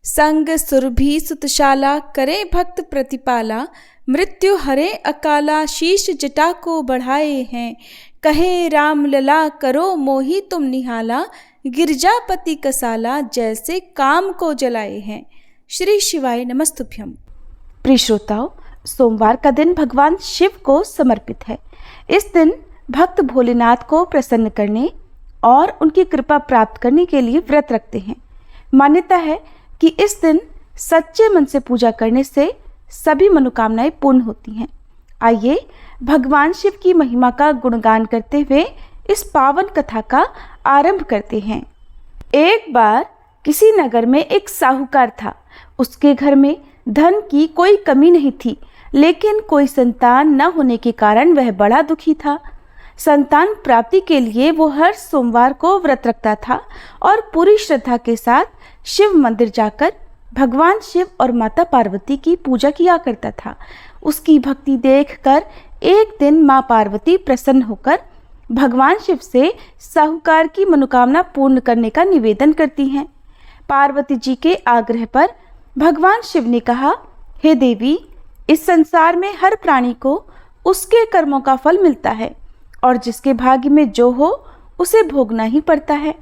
संग सुरभि सुतशाला करे भक्त प्रतिपाला, मृत्यु हरे अकाला शीश जटा को बढ़ाए हैं। कहे राम लला करो मोहि तुम निहाला, गिरजापति कसाला जैसे काम को जलाए हैं। श्री शिवाय नमस्तुभ्यम। प्रिय श्रोताओं, सोमवार का दिन भगवान शिव को समर्पित है। इस दिन भक्त भोलेनाथ को प्रसन्न करने और उनकी कृपा प्राप्त करने के लिए व्रत रखते हैं। मान्यता है कि इस दिन सच्चे मन से पूजा करने से सभी मनोकामनाएं पूर्ण होती हैं। आइए भगवान शिव की महिमा का गुणगान करते हुए इस पावन कथा का आरंभ करते हैं। एक बार किसी नगर में एक साहूकार था। उसके घर में धन की कोई कमी नहीं थी, लेकिन कोई संतान न होने के कारण वह बड़ा दुखी था। संतान प्राप्ति के लिए वो हर सोमवार को व्रत रखता था और पूरी श्रद्धा के साथ शिव मंदिर जाकर भगवान शिव और माता पार्वती की पूजा किया करता था। उसकी भक्ति देखकर एक दिन माँ पार्वती प्रसन्न होकर भगवान शिव से साहूकार की मनोकामना पूर्ण करने का निवेदन करती हैं। पार्वती जी के आग्रह पर भगवान शिव ने कहा, हे देवी, इस संसार में हर प्राणी को उसके कर्मों का फल मिलता है और जिसके भाग्य में जो हो उसे भोगना ही पड़ता है।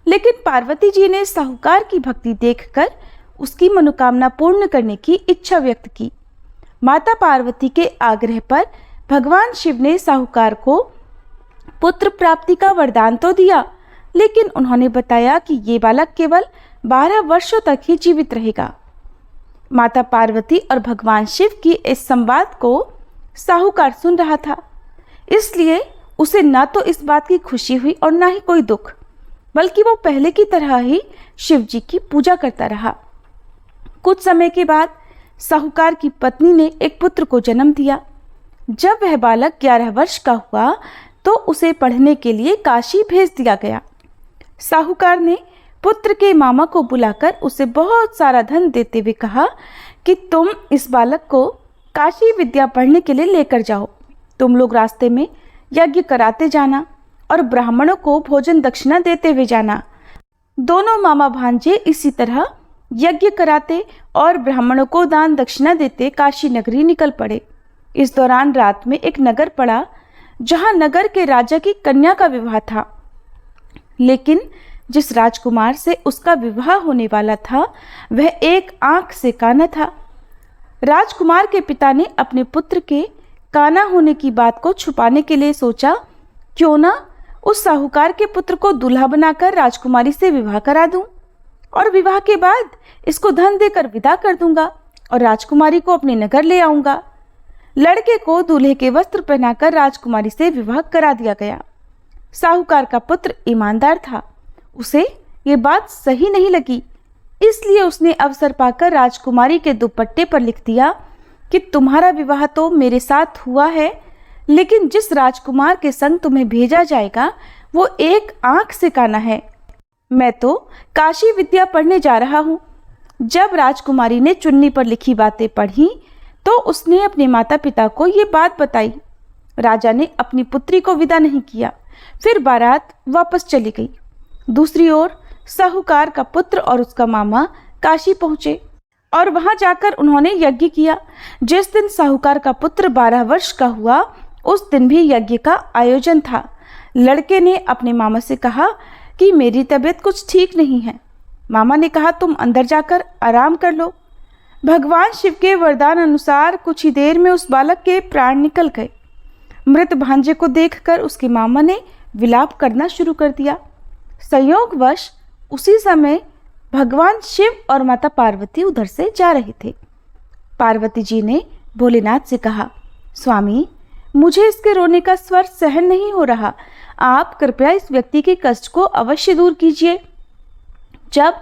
लेकिन पार्वती जी ने साहूकार की भक्ति देखकर उसकी मनोकामना पूर्ण करने की इच्छा व्यक्त की। माता पार्वती के आग्रह पर भगवान शिव ने साहूकार को पुत्र प्राप्ति का वरदान तो दिया, लेकिन उन्होंने बताया कि ये बालक केवल 12 वर्षों तक ही जीवित रहेगा। माता पार्वती और भगवान शिव की इस संवाद को साहूकार सुन रहा था, इसलिए उसे ना तो इस बात की खुशी हुई और ना ही कोई दुख, बल्कि वो पहले की तरह ही शिव जी की पूजा करता रहा। कुछ समय के बाद साहूकार की पत्नी ने एक पुत्र को जन्म दिया। जब वह बालक 11 वर्ष का हुआ तो उसे पढ़ने के लिए काशी भेज दिया गया। साहूकार ने पुत्र के मामा को बुलाकर उसे बहुत सारा धन देते हुए कहा कि तुम इस बालक को काशी विद्या पढ़ने के लिए लेकर जाओ। तुम लोग रास्ते में यज्ञ कराते जाना और ब्राह्मणों को भोजन दक्षिणा देते हुए जाना। दोनों मामा भांजे इसी तरह यज्ञ कराते और ब्राह्मणों को दान दक्षिणा देते काशी नगरी निकल पड़े। इस दौरान रात में एक नगर पड़ा जहां नगर के राजा की कन्या का विवाह था, लेकिन जिस राजकुमार से उसका विवाह होने वाला था वह एक आंख से काना था। राजकुमार के पिता ने अपने पुत्र के काना होने की बात को छुपाने के लिए सोचा, क्यों ना उस साहूकार के पुत्र को दूल्हा बनाकर राजकुमारी से विवाह करा दूं और विवाह के बाद इसको धन देकर विदा कर दूंगा और राजकुमारी को अपने नगर ले आऊंगा। लड़के को दूल्हे के वस्त्र पहनाकर राजकुमारी से विवाह करा दिया गया। साहूकार का पुत्र ईमानदार था, उसे ये बात सही नहीं लगी, इसलिए उसने अवसर पाकर राजकुमारी के दुपट्टे पर लिख दिया कि तुम्हारा विवाह तो मेरे साथ हुआ है, लेकिन जिस राजकुमार के संग तुम्हें भेजा जाएगा वो एक आंख से काना है। मैं तो काशी विद्या पढ़ने जा रहा हूँ। जब राजकुमारी ने चुन्नी पर लिखी बातें पढ़ी तो उसने अपने माता पिता को ये बात बताई। राजा ने अपनी पुत्री को विदा नहीं किया, फिर बारात वापस चली गई। दूसरी ओर साहूकार का पुत्र और उसका मामा काशी पहुंचे और वहां जाकर उन्होंने यज्ञ किया। जिस दिन साहूकार का पुत्र 12 वर्ष का हुआ उस दिन भी यज्ञ का आयोजन था। लड़के ने अपने मामा से कहा कि मेरी तबीयत कुछ ठीक नहीं है। मामा ने कहा, तुम अंदर जाकर आराम कर लो। भगवान शिव के वरदान अनुसार कुछ ही देर में उस बालक के प्राण निकल गए। मृत भांजे को देखकर उसके मामा ने विलाप करना शुरू कर दिया। संयोगवश उसी समय भगवान शिव और माता पार्वती उधर से जा रहे थे। पार्वती जी ने भोलेनाथ से कहा, स्वामी, मुझे इसके रोने का स्वर सहन नहीं हो रहा, आप कृपया इस व्यक्ति के कष्ट को अवश्य दूर कीजिए। जब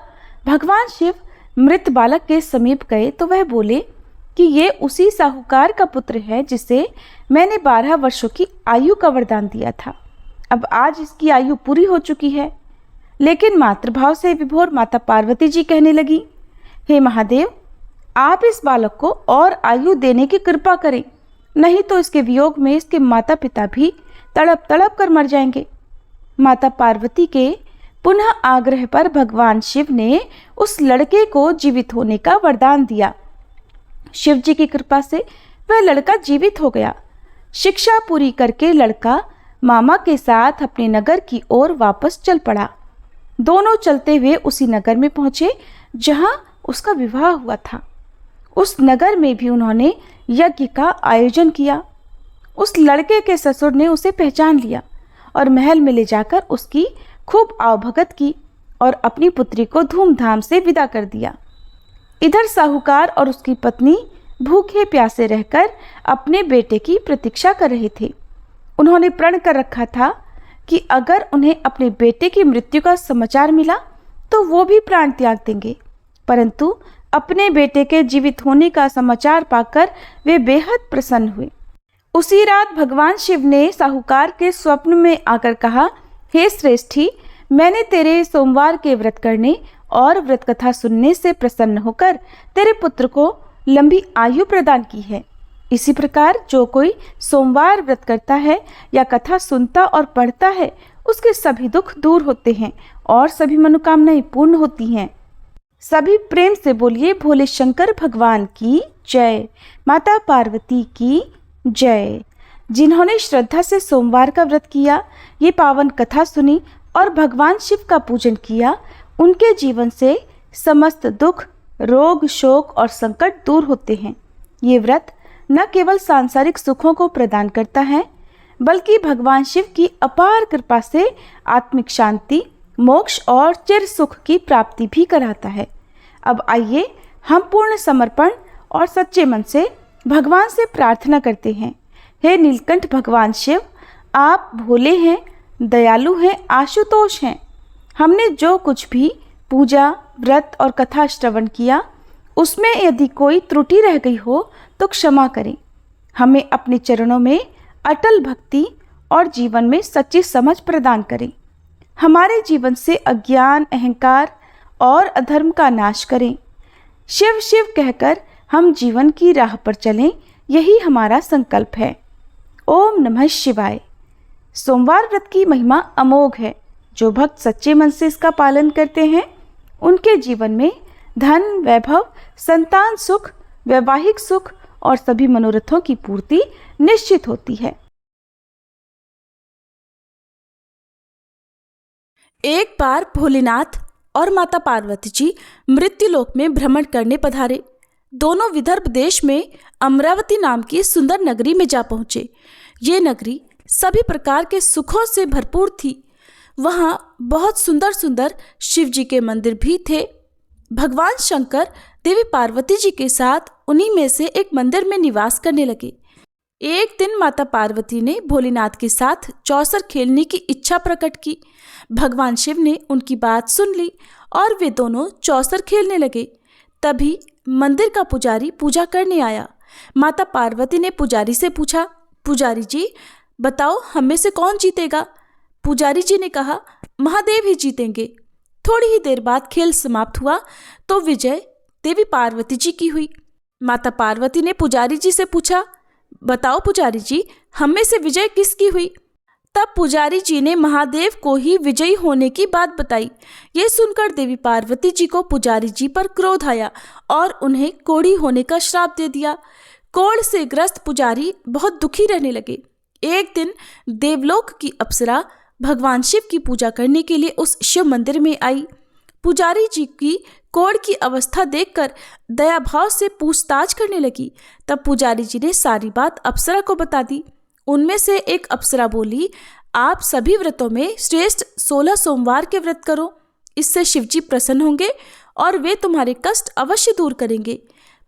भगवान शिव मृत बालक के समीप गए तो वह बोले कि ये उसी साहूकार का पुत्र है जिसे मैंने 12 वर्षों की आयु का वरदान दिया था। अब आज इसकी आयु पूरी हो चुकी है। लेकिन मातृभाव से विभोर माता पार्वती जी कहने लगी, हे महादेव, आप इस बालक को और आयु देने की कृपा करें, नहीं तो इसके वियोग में इसके माता पिता भी तड़प तड़प कर मर जाएंगे। माता पार्वती के पुनः आग्रह पर भगवान शिव ने उस लड़के को जीवित होने का वरदान दिया। शिव जी की कृपा से वह लड़का जीवित हो गया। शिक्षा पूरी करके लड़का मामा के साथ अपने नगर की ओर वापस चल पड़ा। दोनों चलते हुए उसी नगर में पहुंचे जहां उसका विवाह हुआ था। उस नगर में भी उन्होंने यज्ञ का आयोजन किया। उस लड़के के ससुर ने उसे पहचान लिया और महल में ले जाकर उसकी खूब आवभगत की और अपनी पुत्री को धूमधाम से विदा कर दिया। इधर साहूकार और उसकी पत्नी भूखे प्यासे रहकर अपने बेटे की प्रतीक्षा कर रहे थे। उन्होंने प्रण कर रखा था कि अगर उन्हें अपने बेटे की मृत्यु का समाचार मिला तो वो भी प्राण त्याग देंगे, परंतु अपने बेटे के जीवित होने का समाचार पाकर वे बेहद प्रसन्न हुए। उसी रात भगवान शिव ने साहूकार के स्वप्न में आकर कहा, हे श्रेष्ठी, मैंने तेरे सोमवार के व्रत करने और व्रत कथा सुनने से प्रसन्न होकर तेरे पुत्र को लंबी आयु प्रदान की है। इसी प्रकार जो कोई सोमवार व्रत करता है या कथा सुनता और पढ़ता है, उसके सभी दुख दूर होते हैं और सभी मनोकामनाएं पूर्ण होती हैं। सभी प्रेम से बोलिए, भोले शंकर भगवान की जय, माता पार्वती की जय। जिन्होंने श्रद्धा से सोमवार का व्रत किया, ये पावन कथा सुनी और भगवान शिव का पूजन किया, उनके जीवन से समस्त दुख, रोग, शोक और संकट दूर होते हैं। ये व्रत न केवल सांसारिक सुखों को प्रदान करता है, बल्कि भगवान शिव की अपार कृपा से आत्मिक शांति, मोक्ष और चिर सुख की प्राप्ति भी कराता है। अब आइए हम पूर्ण समर्पण और सच्चे मन से भगवान से प्रार्थना करते हैं। हे नीलकंठ भगवान शिव, आप भोले हैं, दयालु हैं, आशुतोष हैं। हमने जो कुछ भी पूजा, व्रत और कथा श्रवण किया, उसमें यदि कोई त्रुटि रह गई हो तो क्षमा करें। हमें अपने चरणों में अटल भक्ति और जीवन में सच्ची समझ प्रदान करें। हमारे जीवन से अज्ञान, अहंकार और अधर्म का नाश करें। शिव शिव कहकर हम जीवन की राह पर चलें, यही हमारा संकल्प है। ओम नमः शिवाय। सोमवार व्रत की महिमा अमोघ है। जो भक्त सच्चे मन से इसका पालन करते हैं, उनके जीवन में धन, वैभव, संतान सुख, वैवाहिक सुख और सभी मनोरथों की पूर्ति निश्चित होती है। एक बार भोलेनाथ और माता पार्वती जी मृत्युलोक में भ्रमण करने पधारे। दोनों विदर्भ देश में अमरावती नाम की सुंदर नगरी में जा पहुंचे। ये नगरी सभी प्रकार के सुखों से भरपूर थी। वहाँ बहुत सुंदर सुंदर शिव जी के मंदिर भी थे। भगवान शंकर देवी पार्वती जी के साथ उन्हीं में से एक मंदिर में निवास करने लगे। एक दिन माता पार्वती ने भोलेनाथ के साथ चौसर खेलने की इच्छा प्रकट की। भगवान शिव ने उनकी बात सुन ली और वे दोनों चौसर खेलने लगे। तभी मंदिर का पुजारी पूजा करने आया। माता पार्वती ने पुजारी से पूछा, पुजारी जी बताओ, हम में से कौन जीतेगा? पुजारी जी ने कहा, महादेव ही जीतेंगे। थोड़ी ही देर बाद खेल समाप्त हुआ तो विजय देवी पार्वती जी की हुई। माता पार्वती ने पुजारी जी से पूछा, बताओ पुजारी जी, हम में से विजय किसकी हुई? तब पुजारी जी ने महादेव को ही विजयी होने की बात बताई। ये सुनकर देवी पार्वती जी को पुजारी जी पर क्रोध आया और उन्हें कोढ़ी होने का श्राप दे दिया। कोढ़ से ग्रस्त पुजारी बहुत दुखी रहने लगे। एक दिन देवलोक की अप्सरा भगवान शिव की पूजा करने के लिए उस शिव मंदिर में आई। पुजारी जी की कोढ़ की अवस्था देखकर दया भाव से पूछताछ करने लगी। तब पुजारी जी ने सारी बात अप्सरा को बता दी। उनमें से एक अप्सरा बोली, आप सभी व्रतों में श्रेष्ठ 16 सोमवार के व्रत करो, इससे शिव जी प्रसन्न होंगे और वे तुम्हारे कष्ट अवश्य दूर करेंगे।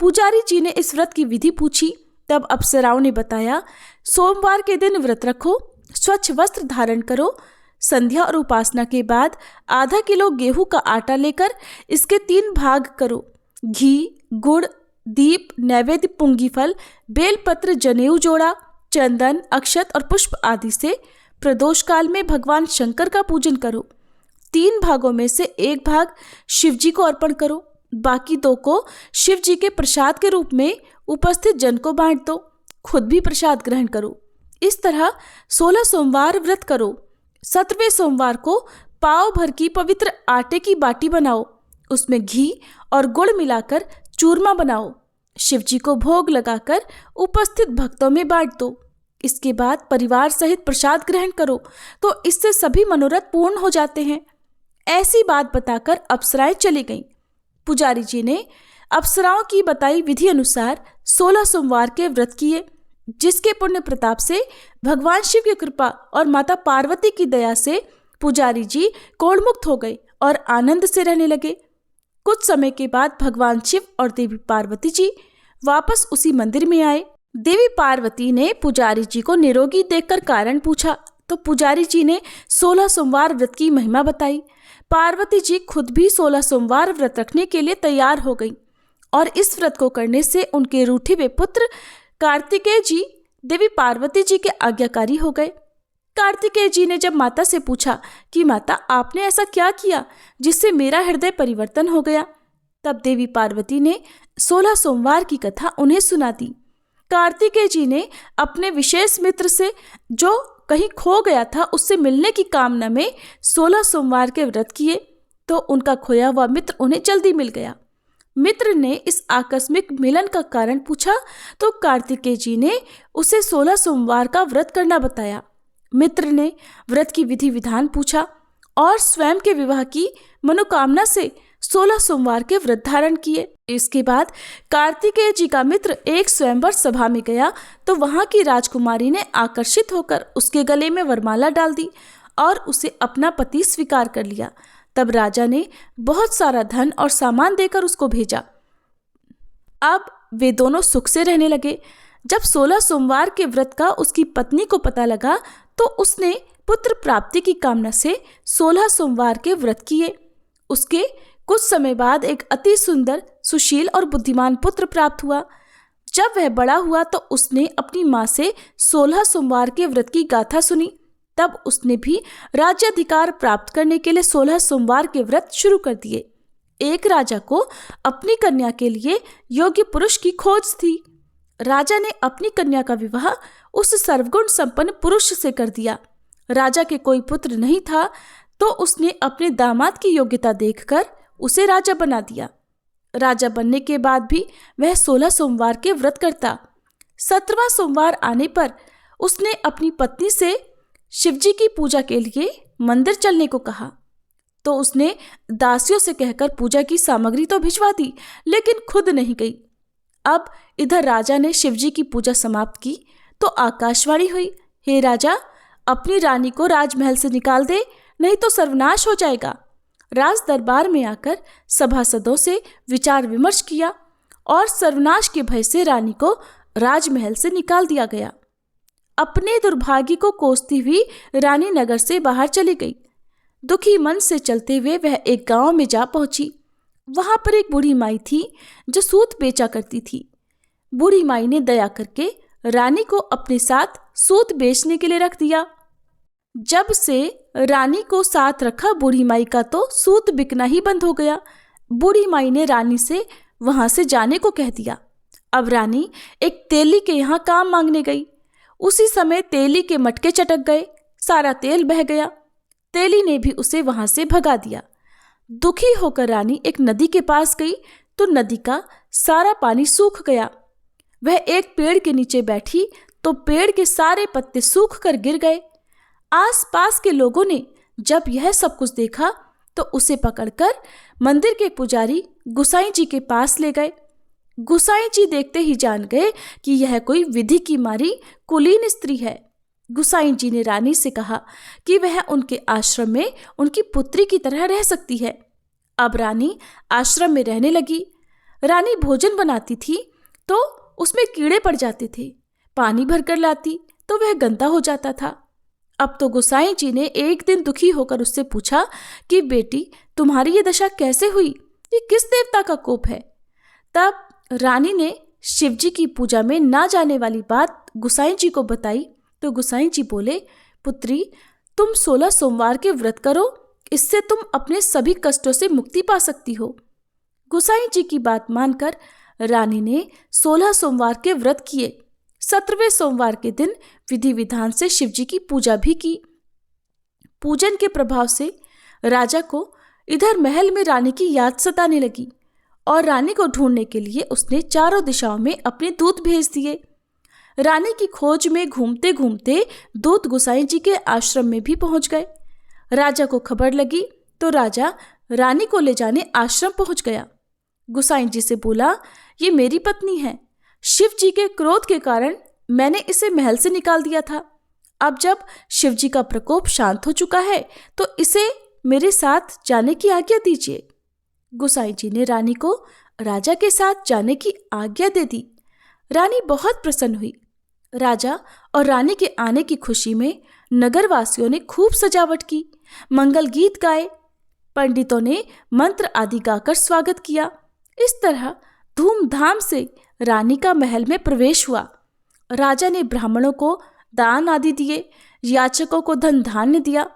पुजारी जी ने इस व्रत की विधि पूछी। तब अप्सराओं ने बताया, सोमवार के दिन व्रत रखो, स्वच्छ वस्त्र धारण करो, संध्या और उपासना के बाद आधा किलो गेहूं का आटा लेकर इसके 3 भाग करो। घी, गुड़, दीप, नैवेद्य, पुंगी फल, बेलपत्र, जनेऊ जोड़ा, चंदन, अक्षत और पुष्प आदि से प्रदोष काल में भगवान शंकर का पूजन करो। 3 भागों में से 1 भाग शिव जी को अर्पण करो, बाकी 2 को शिव जी के प्रसाद के रूप में उपस्थित जन को बांट दो। खुद भी प्रसाद ग्रहण करो। इस तरह 16 सोमवार व्रत करो। 17वें सोमवार को पाव भर की पवित्र आटे की बाटी बनाओ, उसमें घी और गुड़ मिलाकर चूरमा बनाओ, शिव जी को भोग लगाकर उपस्थित भक्तों में बांट दो। इसके बाद परिवार सहित प्रसाद ग्रहण करो, तो इससे सभी मनोरथ पूर्ण हो जाते हैं। ऐसी बात बताकर अप्सराएं चली गईं। पुजारी जी ने अप्सराओं की बताई विधि अनुसार 16 सोमवार के व्रत किए, जिसके पुण्य प्रताप से भगवान शिव की कृपा और माता पार्वती की दया से पुजारी जी कोढ़मुक्त हो गए और आनंद से रहने लगे। कुछ समय के बाद भगवान शिव और देवी पार्वती जी वापस उसी मंदिर में आए। देवी पार्वती ने पुजारी जी को निरोगी देखकर कारण पूछा, तो पुजारी जी ने 16 सोमवार व्रत की महिमा बताई। पार्वती जी खुद भी 16 सोमवार व्रत रखने के लिए तैयार हो गई और इस व्रत को करने से उनके रूठे हुए पुत्र कार्तिकेय जी देवी पार्वती जी के आज्ञाकारी हो गए। कार्तिकेय जी ने जब माता से पूछा कि माता, आपने ऐसा क्या किया जिससे मेरा हृदय परिवर्तन हो गया, तब देवी पार्वती ने 16 सोमवार की कथा उन्हें सुना दी। कार्तिकेय जी ने अपने विशेष मित्र से जो कहीं खो गया था उससे मिलने की कामना में 16 सोमवार के व्रत किए, तो उनका खोया हुआ मित्र उन्हें जल्दी मिल गया। मित्र ने इस आकस्मिक मिलन का कारण पूछा, तो कार्तिकेय जी ने उसे 16 सोमवार का व्रत करना बताया। मित्र ने व्रत की विधि विधान पूछा और स्वयं के विवाह की मनोकामना से 16 सोमवार के व्रत धारण किए। इसके बाद कार्तिकेय जी का मित्र एक स्वयंवर सभा में गया, तो वहां की राजकुमारी ने आकर्षित होकर उसके गले में वरमाला डाल दी और उसे अपना पति स्वीकार कर लिया। तब राजा ने बहुत सारा धन और सामान देकर उसको भेजा। अब वे दोनों सुख से रहने लगे। जब 16 सोमवार के व्रत का उसकी पत्नी को पता लगा, तो उसने पुत्र प्राप्ति की कामना से 16 सोमवार के व्रत किए। उसके कुछ समय बाद एक अति सुंदर, सुशील और बुद्धिमान पुत्र प्राप्त हुआ। जब वह बड़ा हुआ तो उसने अपनी माँ से 16 सोमवार के व्रत की गाथा सुनी। तब उसने भी राज्याधिकार प्राप्त करने के लिए 16 सोमवार के व्रत शुरू कर दिए। एक राजा को अपनी कन्या के लिए योग्य पुरुष की खोज थी। राजा ने अपनी कन्या का विवाह उस सर्वगुण संपन्न पुरुष से कर दिया। राजा के कोई पुत्र नहीं था, तो उसने अपने दामाद की योग्यता देखकर उसे राजा बना दिया। राजा बनने के बाद भी वह 16 सोमवार के व्रत करता। 17वां सोमवार आने पर उसने अपनी पत्नी से शिवजी की पूजा के लिए मंदिर चलने को कहा, तो उसने दासियों से कहकर पूजा की सामग्री तो भिजवा दी, लेकिन खुद नहीं गई। अब इधर राजा ने शिवजी की पूजा समाप्त की तो आकाशवाणी हुई, हे राजा, अपनी रानी को राजमहल से निकाल दे, नहीं तो सर्वनाश हो जाएगा। राज दरबार में आकर सभासदों से विचार विमर्श किया और सर्वनाश के भय से रानी को राजमहल से निकाल दिया गया। अपने दुर्भाग्य को कोसती हुई रानी नगर से बाहर चली गई। दुखी मन से चलते हुए वह एक गांव में जा पहुंची। वहां पर एक बूढ़ी माई थी जो सूत बेचा करती थी। बूढ़ी माई ने दया करके रानी को अपने साथ सूत बेचने के लिए रख दिया। जब से रानी को साथ रखा, बूढ़ी माई का तो सूत बिकना ही बंद हो गया। बूढ़ी माई ने रानी से वहां से जाने को कह दिया। अब रानी एक तेली के यहाँ काम मांगने गई। उसी समय तेली के मटके चटक गए, सारा तेल बह गया। तेली ने भी उसे वहां से भगा दिया। दुखी होकर रानी एक नदी के पास गई तो नदी का सारा पानी सूख गया। वह एक पेड़ के नीचे बैठी तो पेड़ के सारे पत्ते सूख कर गिर गए। आसपास के लोगों ने जब यह सब कुछ देखा तो उसे पकड़कर मंदिर के पुजारी गुसाई जी के पास ले गए। गुसाई जी देखते ही जान गए कि यह कोई विधि की मारी कुलीन स्त्री है। गुसाई जी ने रानी से कहा कि वह उनके आश्रम में उनकी पुत्री की तरह रह सकती है। अब रानी आश्रम में रहने लगी। रानी भोजन बनाती थी तो उसमें कीड़े पड़ जाते थे। पानी भरकर लाती तो वह गंदा हो जाता था। अब तो गुसाई जी ने एक दिन दुखी होकर उससे पूछा कि बेटी, तुम्हारी ये दशा कैसे हुई? ये किस देवता का कोप है? तब रानी ने शिवजी की पूजा में ना जाने वाली बात गुसाई जी को बताई तो गुसाई जी बोले, पुत्री, तुम 16 सोमवार के व्रत करो, इससे तुम अपने सभी कष्टों से मुक्ति पा सकती हो। गुसाई जी की बात मानकर रानी ने 16 सोमवार के व्रत किए। 17वें सोमवार के दिन विधि विधान से शिवजी की पूजा भी की। पूजन के प्रभाव से राजा को इधर महल में रानी की याद सताने लगी और रानी को ढूंढने के लिए उसने चारों दिशाओं में अपने दूत भेज दिए। रानी की खोज में घूमते घूमते दूत गुसाई जी के आश्रम में भी पहुंच गए। राजा को खबर लगी तो राजा रानी को ले जाने आश्रम पहुंच गया। गुसाई जी से बोला, ये मेरी पत्नी है। शिव जी के क्रोध के कारण मैंने इसे महल से निकाल दिया था। अब जब शिव जी का प्रकोप शांत हो चुका है तो इसे मेरे साथ जाने की आज्ञा दीजिए। गुसाई जी ने रानी को राजा के साथ जाने की आज्ञा दे दी। रानी बहुत प्रसन्न हुई। राजा और रानी के आने की खुशी में नगरवासियों ने खूब सजावट की, मंगल गीत गाए, पंडितों ने मंत्र आदि गाकर स्वागत किया। इस तरह धूमधाम से रानी का महल में प्रवेश हुआ। राजा ने ब्राह्मणों को दान आदि दिए, याचकों को धन धान्य दिया।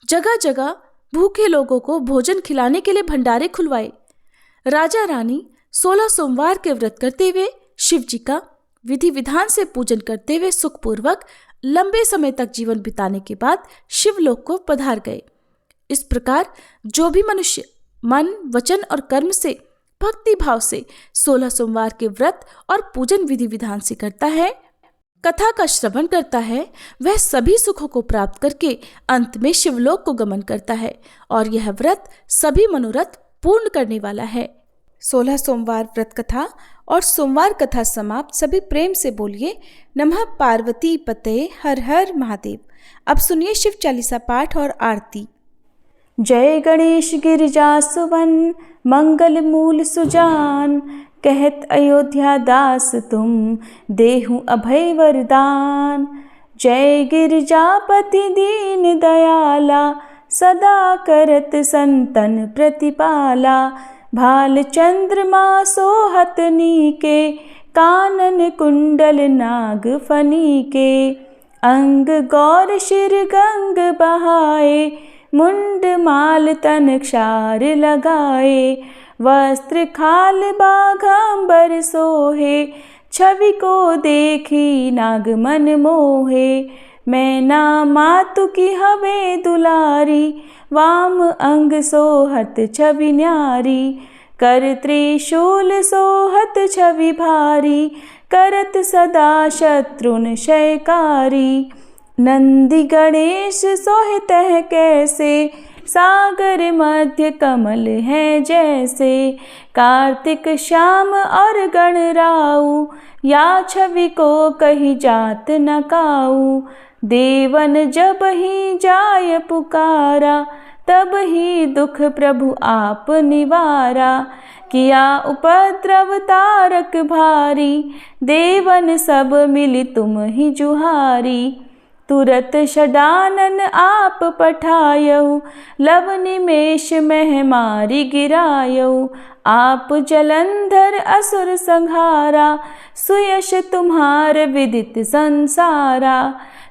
जगह जगह भूखे लोगों को भोजन खिलाने के लिए भंडारे खुलवाए। राजा रानी 16 सोमवार के व्रत करते हुए शिव जी का विधि विधान से पूजन करते हुए सुखपूर्वक लंबे समय तक जीवन बिताने के बाद शिवलोक को पधार गए। इस प्रकार जो भी मनुष्य मन, वचन और कर्म से भक्ति भाव से 16 सोमवार के व्रत और पूजन विधि विधान से करता है, कथा का श्रवण करता है, वह सभी सुखों को प्राप्त करके अंत में शिवलोक को गमन करता है और यह व्रत सभी मनोरथ पूर्ण करने वाला है। 16 सोमवार व्रत कथा और सोमवार कथा समाप्त। सभी प्रेम से बोलिए नमः पार्वती पते हर हर महादेव। अब सुनिए शिव चालीसा पाठ और आरती। जय गणेश गिरिजा सुवन मंगल मूल सुजान, कहत अयोध्या दास तुम देहु अभय वरदान। जय गिरिजापति दीन दयाला, सदा करत संतन प्रतिपाला। भाल चंद्रमा सोहत नीके, कानन कुंडल नाग फनीके। अंग गौर शिर गंग बहाए, मुंड माल तन क्षार लगाए। वस्त्र खाल बाघांबर सोहे, छवि को देखी नाग मन मोहे। मैना मातु की हवे दुलारी, वाम अंग सोहत छवि न्यारी। कर त्रिशूल सोहत छवि भारी, करत सदा शत्रुन क्षयकारी। नंदी गणेश सोहित है कैसे, सागर मध्य कमल है जैसे। कार्तिक श्याम और गणराऊ, या छवि को कही जात न काऊ। देवन जब ही जाय पुकारा, तब ही दुख प्रभु आप निवारा। किया उपद्रव तारक भारी, देवन सब मिली तुम ही जुहारी। तुरत षडानन आप पठायऊ, लव निमेष मह मारी गिरायऊ। आप जलंधर असुर संहारा, सुयश तुम्हार विदित संसारा।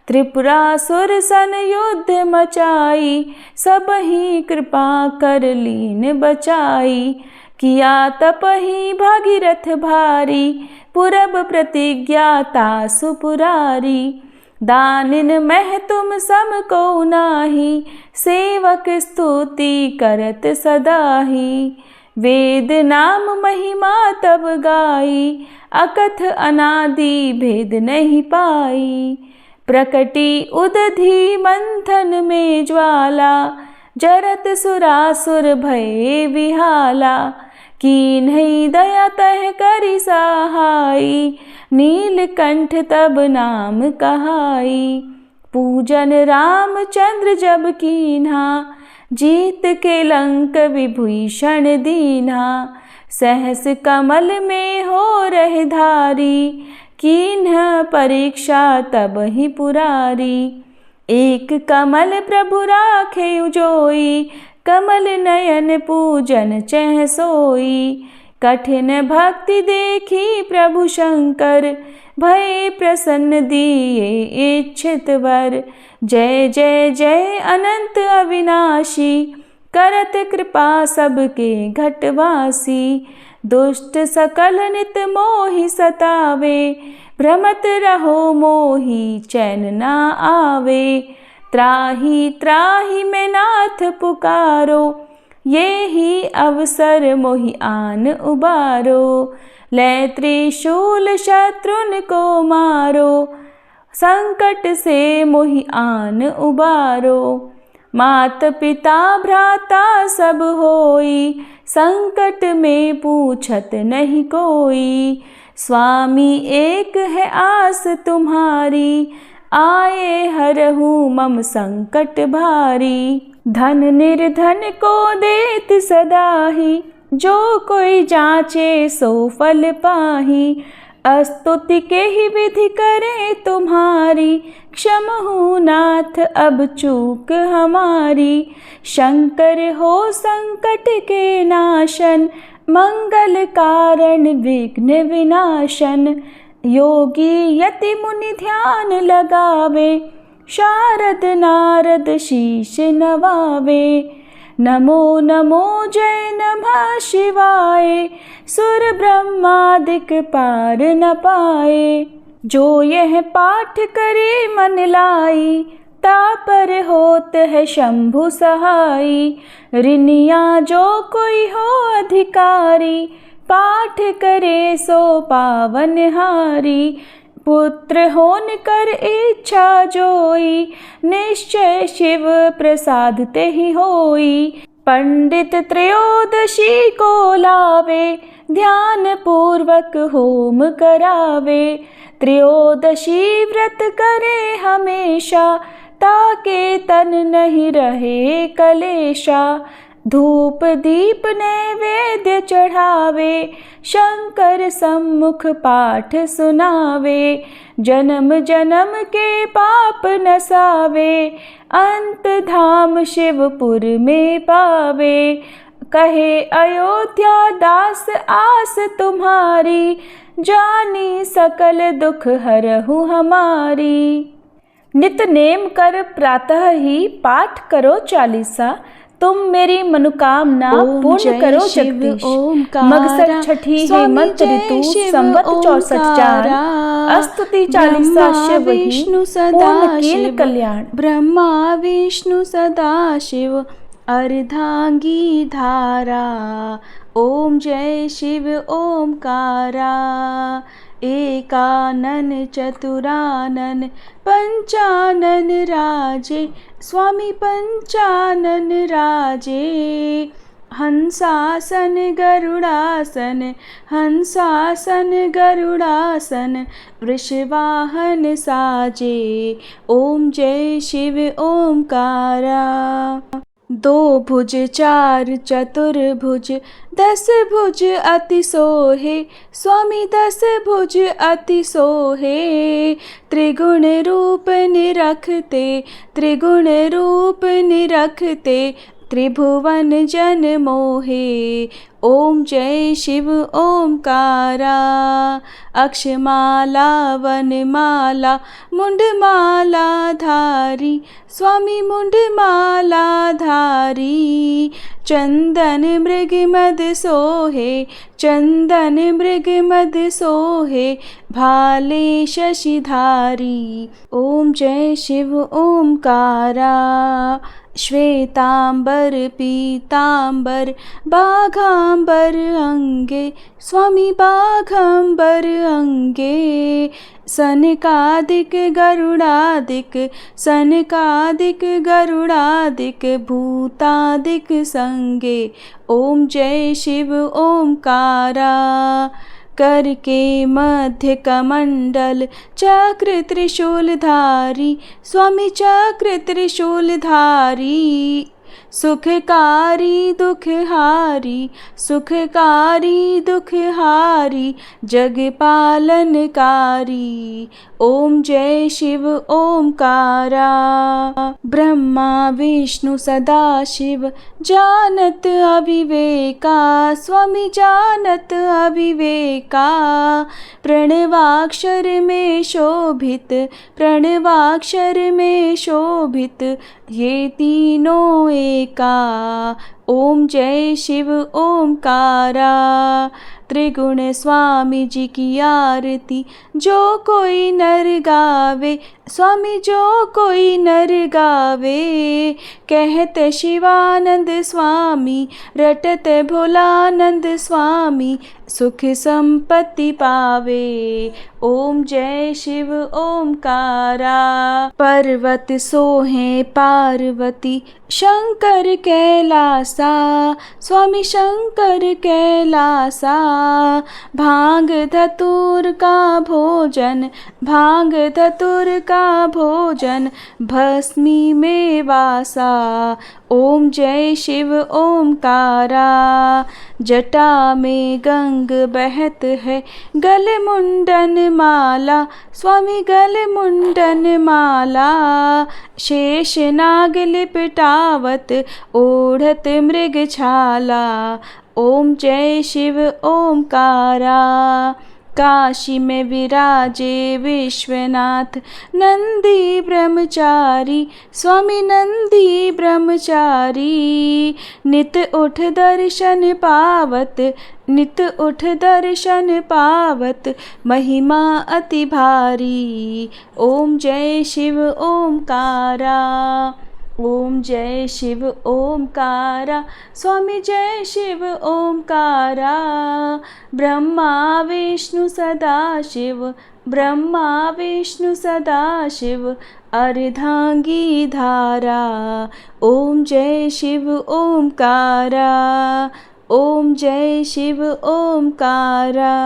त्रिपुरासुर सन युद्ध मचाई, सब ही कृपा कर लीन बचाई। किया तप ही भागीरथ भारी, पुरब प्रतिज्ञाता सुपुरारी। दानिन मह तुम सम को नाही, सेवक स्तुति करत सदाही। वेद नाम महिमा तब गाई, अकथ अनादि भेद नहीं पाई। प्रकटी उदधि मंथन में ज्वाला, जरत सुरासुर भये विहाला। कीन्ही दया तह करि सहाई, नीलकंठ तब नाम कहाई। पूजन रामचंद्र जब कीन्हा, जीत के लंक विभीषण दीन्हा। सहस कमल में हो रहे धारी, कीन्ह परीक्षा तब ही पुरारी। एक कमल प्रभु राखे उजोई, कमल नयन पूजन चह सोई। कठिन भक्ति देखी प्रभु शंकर, भय प्रसन्न दिए इच्छित वर। जय जय जय अनंत अविनाशी, करत कृपा सबके घटवासी। दुष्ट सकल नित मोहि सतावे, भ्रमत रहो मोहि चैन ना आवे। त्राहि त्राहि मैं नाथ पुकारो, ये ही अवसर मोहि आन उबारो। लै त्रिशूल शत्रुन को मारो, संकट से मोहि आन उबारो। मात पिता भ्राता सब होई, संकट में पूछत नहीं कोई। स्वामी एक है आस तुम्हारी, आए हरहु मम संकट भारी। धन निर्धन को देत सदाही, जो कोई जाचे सो फल पाही। स्तुति के ही विधि करे तुम्हारी, क्षमहु नाथ अब चूक हमारी। शंकर हो संकट के नाशन, मंगल कारण विघ्न विनाशन। योगी यति मुनि ध्यान लगावे, शारद नारद शीश नवावे। नमो नमो जय नमः शिवाय, सुर ब्रह्मादिक पार न पाए। जो यह पाठ करे मन लाई, तापर होत है शंभु सहाई। ऋनिया जो कोई हो अधिकारी, पाठ करे सो पावन हारी। पुत्र होन कर इच्छा जोई, निश्चय शिव प्रसाद ते ही होई। पंडित त्रयोदशी को लावे, ध्यान पूर्वक होम करावे। त्रयोदशी व्रत करे हमेशा, ताके तन नहीं रहे कलेशा। धूप दीप नैवेद्य चढ़ावे, शंकर सम्मुख पाठ सुनावे। जन्म जन्म के पाप नसावे, अंत धाम शिवपुर में पावे। कहे अयोध्या दास आस तुम्हारी, जानी सकल दुख हरहु हमारी। नित नेम कर प्रातः ही पाठ करो चालीसा, तुम मेरी मनोकामना पूर्ण करो जगदीश। मगसर छठी हेमंत ऋतु संवत 64 स्तुति चालीसा शिव विष्णु सदा कल्याण। ब्रह्मा विष्णु सदा शिव अर्धांगी धारा। ओम जय शिव ओमकारा। एकानन चतुरानन पंचानन राजे, स्वामी पंचानन राजे। हंसासन गरुड़ासन, हंसासन गरुड़ासन, वृषवाहन साजे। ओम जय शिव ओमकारा। दो भुज चार चतुर्भुज, 10 भुज अति सोहे, स्वामी 10 भुज अति सोहे। त्रिगुण रूप निरखते, त्रिगुण रूप निरखते, त्रिभुवन जन मोहे। ओम जय शिव ओमकारा। अक्षमाला वनमाला मुंडमाला धारी, स्वामी मुंडमाला धारी। चंदन मृग मद सोहे, चंदन मृग मद सोहे, भाले शशिधारी। ओम जय शिव ओमकारा। श्वेतांबर पीतांबर बाघांबर अंगे, स्वामी बाघांबर अंगे। सनकादिक गरुड़ादिक, सनकादिक गरुड़ादिक, भूतादिक संगे। ओम जय शिव ओमकारा। कर के मध्य कमंडल चक्र त्रिशूलधारी, स्वामी चक्र त्रिशूलधारी। सुखकारी दुखहारी, सुखकारी दुखहारी, जग पालनकारी। ओम जय शिव ओमकारा। ब्रह्मा विष्णु सदा शिव जानत अविवेका, स्वामी जानत अविवेका। प्रणवाक्षर में शोभित, प्रणवाक्षर में शोभित, ये तीनों एका, ओम जय शिव ओमकारा। त्रिगुण स्वामी जी की आरती जो कोई नर गावे, स्वामी जो कोई नर गावे। कहते शिवानंद स्वामी, रटते भोलानंद स्वामी, सुख संपत्ति पावे। ओम जय शिव ओमकारा। पर्वत सोहे पार्वती, शंकर कैलासा, स्वामी शंकर कैलासा। भांग धतूर का भोजन, भांग धतूर का भोजन, भस्मी में वासा। ओम जय शिव ओमकारा। जटा में गंग बहत है, गले मुंडन माला, स्वामी गले मुंडन माला। शेष नाग लिपटावत, ओढ़त मृग छाला। ओम जय शिव ओमकारा। काशी में विराजे विश्वनाथ, नंदी ब्रह्मचारी, स्वामी नंदी ब्रह्मचारी। नित उठ दर्शन पावत, नित उठ दर्शन पावत, महिमा अति भारी। ओम जय शिव ओमकारा। ओम जय शिव ओमकारा, स्वामी जय शिव ओमकारा। ब्रह्मा विष्णु सदाशिव, ब्रह्मा विष्णु सदाशिव, अर्धांगी धारा। ओम जय शिव ओमकारा। ओम जय शिव ओमकारा।